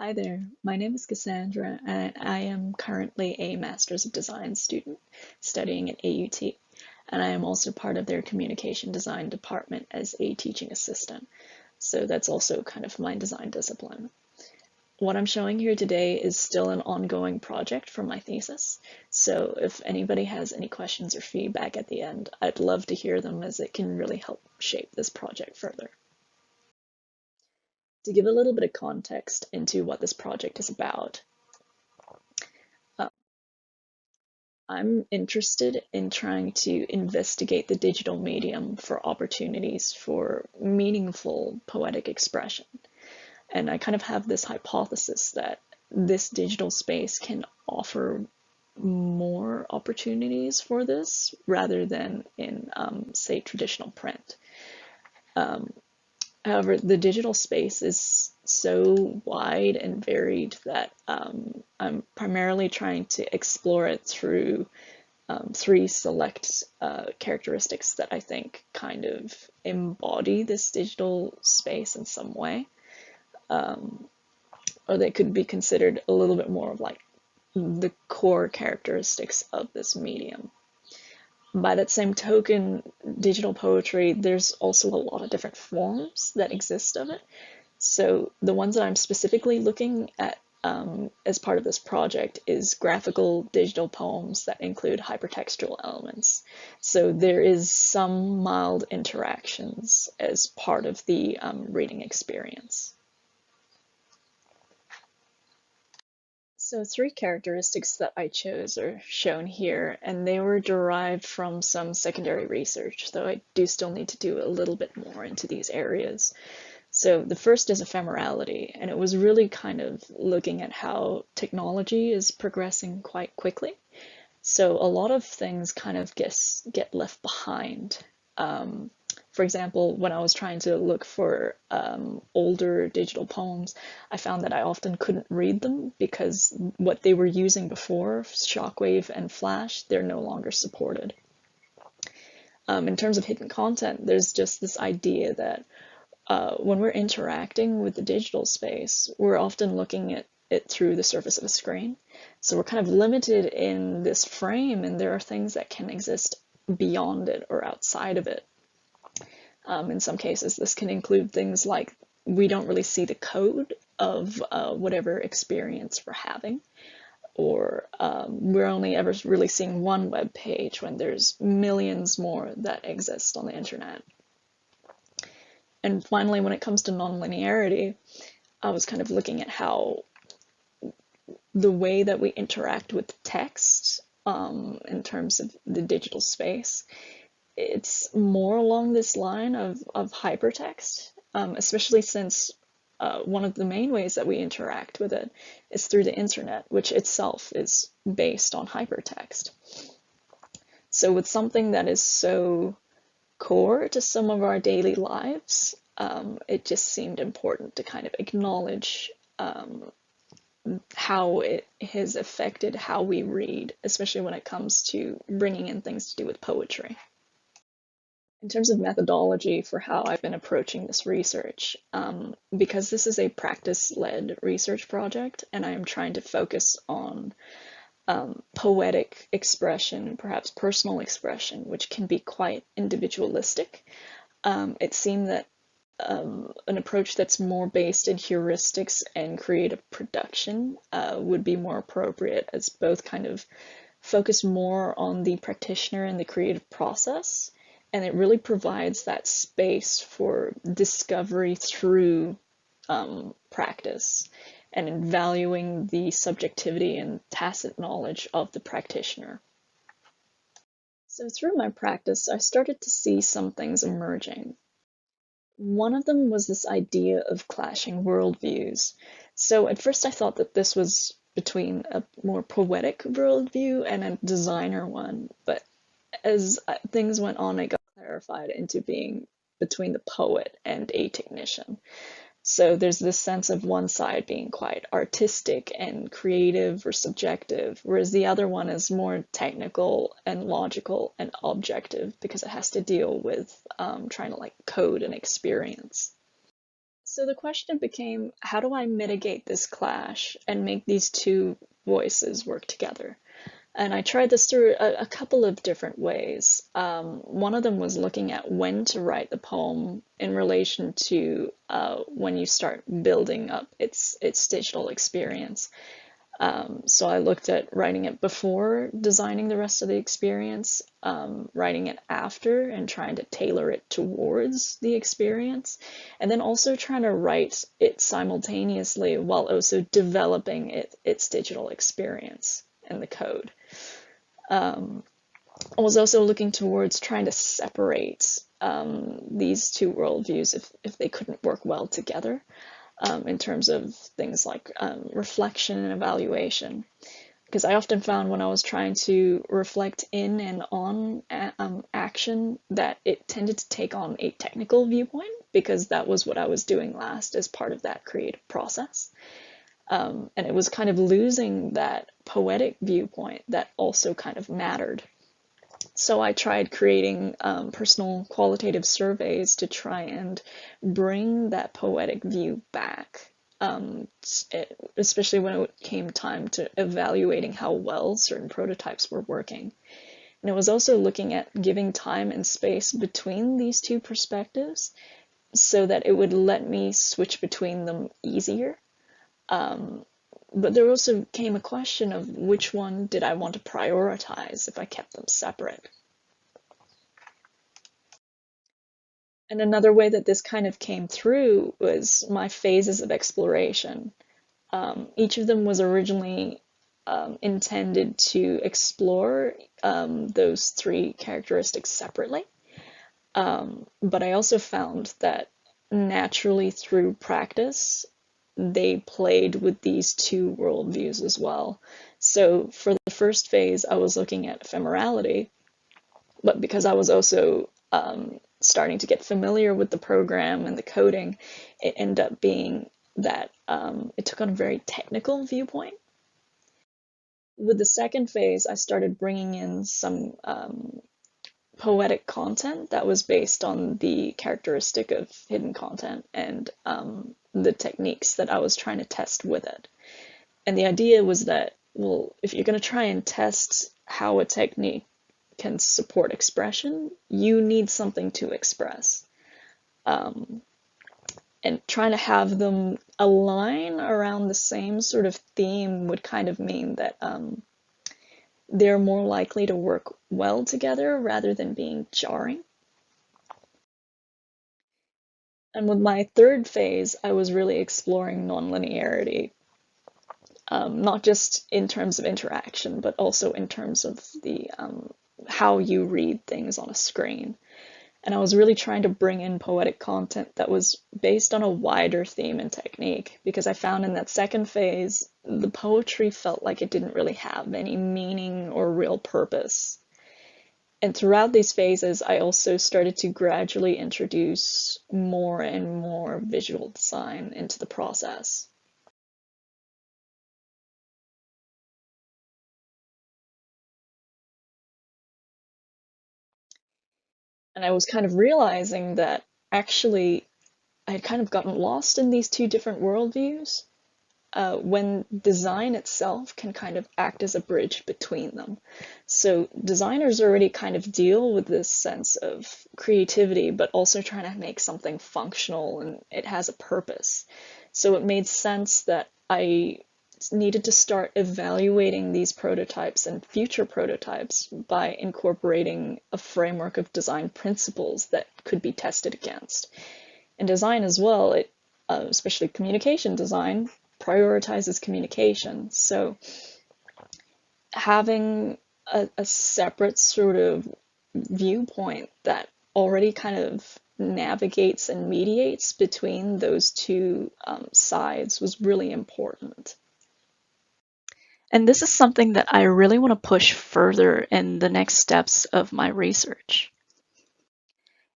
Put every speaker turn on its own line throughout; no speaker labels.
Hi there, my name is Cassandra, and I am currently a Master's of Design student studying at AUT, and I am also part of their communication design department as a teaching assistant. So that's also kind of my design discipline. What I'm showing here today is still an ongoing project from my thesis, so if anybody has any questions or feedback at the end, I'd love to hear them as it can really help shape this project further. To give a little bit of context into what this project is about, uh, I'm interested in trying to investigate the digital medium for opportunities for meaningful poetic expression. And I kind of have this hypothesis that this digital space can offer more opportunities for this rather than in, say, traditional print. Um, However, the digital space is so wide and varied that I'm primarily trying to explore it through three select characteristics that I think kind of embody this digital space in some way, or they could be considered a little bit more of like the core characteristics of this medium. By that same token, digital poetry, there's also a lot of different forms that exist of it. So the ones that I'm specifically looking at as part of this project is graphical digital poems that include hypertextual elements. So there is some mild interactions as part of the reading experience. So three characteristics that I chose are shown here, and they were derived from some secondary research, though I do still need to do a little bit more into these areas. So the first is ephemerality, and it was really kind of looking at how technology is progressing quite quickly. So a lot of things kind of get left behind. For example, when I was trying to look for older digital poems, I found that I often couldn't read them because what they were using before, Shockwave and Flash, they're no longer supported. In terms of hidden content, there's just this idea that when we're interacting with the digital space, we're often looking at it through the surface of a screen. So we're kind of limited in this frame, and there are things that can exist beyond it or outside of it. In some cases, this can include things like we don't really see the code of whatever experience we're having, or we're only ever really seeing one web page when there's millions more that exist on the internet. And finally, when it comes to nonlinearity, I was kind of looking at how the way that we interact with text in terms of the digital space, it's more along this line of hypertext, especially since one of the main ways that we interact with it is through the internet, which itself is based on hypertext. So with something that is so core to some of our daily lives, it just seemed important to kind of acknowledge how it has affected how we read, especially when it comes to bringing in things to do with poetry. In terms of methodology for how I've been approaching this research, because this is a practice-led research project and I am trying to focus on poetic expression, perhaps personal expression, which can be quite individualistic, it seemed that an approach that's more based in heuristics and creative production would be more appropriate, as both kind of focus more on the practitioner and the creative process, and it really provides that space for discovery through practice and in valuing the subjectivity and tacit knowledge of the practitioner. So through my practice, I started to see some things emerging. One of them was this idea of clashing worldviews. So at first I thought that this was between a more poetic worldview and a designer one, but as things went on, I got clarified into being between the poet and a technician. So there's this sense of one side being quite artistic and creative or subjective, whereas the other one is more technical and logical and objective because it has to deal with trying to like code an experience. So the question became, how do I mitigate this clash and make these two voices work together? And I tried this through a couple of different ways. One of them was looking at when to write the poem in relation to when you start building up its digital experience. So I looked at writing it before designing the rest of the experience, writing it after and trying to tailor it towards the experience, and then also trying to write it simultaneously while also developing its digital experience and the code. I was also looking towards trying to separate these two worldviews if they couldn't work well together. In terms of things like reflection and evaluation. Because I often found when I was trying to reflect in and on action that it tended to take on a technical viewpoint, because that was what I was doing last as part of that creative process. And it was kind of losing that poetic viewpoint that also kind of mattered. So I tried creating personal qualitative surveys to try and bring that poetic view back, especially when it came time to evaluating how well certain prototypes were working. And it was also looking at giving time and space between these two perspectives so that it would let me switch between them easier. But there also came a question of which one did I want to prioritize if I kept them separate. And another way that this kind of came through was my phases of exploration. Each of them was originally intended to explore those three characteristics separately. But I also found that naturally through practice, they played with these two worldviews as well. So for the first phase, I was looking at ephemerality, but because I was also starting to get familiar with the program and the coding, it ended up being that it took on a very technical viewpoint. With the second phase, I started bringing in some poetic content that was based on the characteristic of hidden content and the techniques that I was trying to test with it. And the idea was that, well, if you're going to try and test how a technique can support expression, you need something to express. And trying to have them align around the same sort of theme would kind of mean that they're more likely to work well together rather than being jarring. And with my third phase, I was really exploring nonlinearity, not just in terms of interaction, but also in terms of the how you read things on a screen. And I was really trying to bring in poetic content that was based on a wider theme and technique, because I found in that second phase, the poetry felt like it didn't really have any meaning or real purpose. And throughout these phases, I also started to gradually introduce more and more visual design into the process. And I was kind of realizing that actually I had kind of gotten lost in these two different worldviews, when design itself can kind of act as a bridge between them. So designers already kind of deal with this sense of creativity, but also trying to make something functional and it has a purpose. So it made sense that I needed to start evaluating these prototypes and future prototypes by incorporating a framework of design principles that could be tested against. And design as well, especially communication design, prioritizes communication. So having a separate sort of viewpoint that already kind of navigates and mediates between those two sides was really important. And this is something that I really want to push further in the next steps of my research.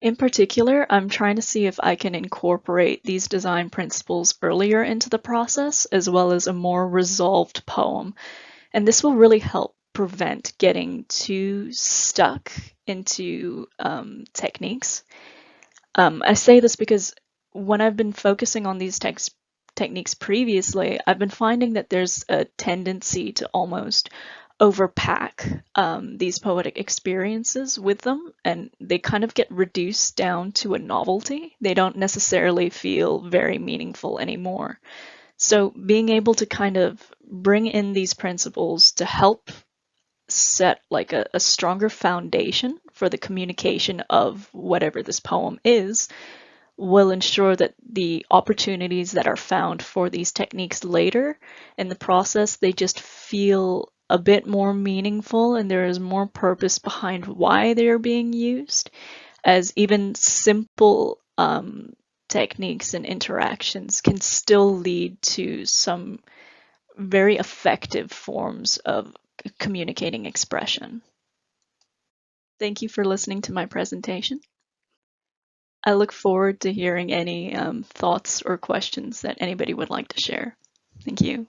In particular, I'm trying to see if I can incorporate these design principles earlier into the process, as well as a more resolved poem. And this will really help prevent getting too stuck into techniques. I say this because when I've been focusing on these techniques previously, I've been finding that there's a tendency to almost overpack these poetic experiences with them, and they kind of get reduced down to a novelty. They don't necessarily feel very meaningful anymore. So being able to kind of bring in these principles to help set like a stronger foundation for the communication of whatever this poem is will ensure that the opportunities that are found for these techniques later in the process, they just feel a bit more meaningful and there is more purpose behind why they are being used, as even simple techniques and interactions can still lead to some very effective forms of communicating expression. Thank you for listening to my presentation. I look forward to hearing any thoughts or questions that anybody would like to share. Thank you.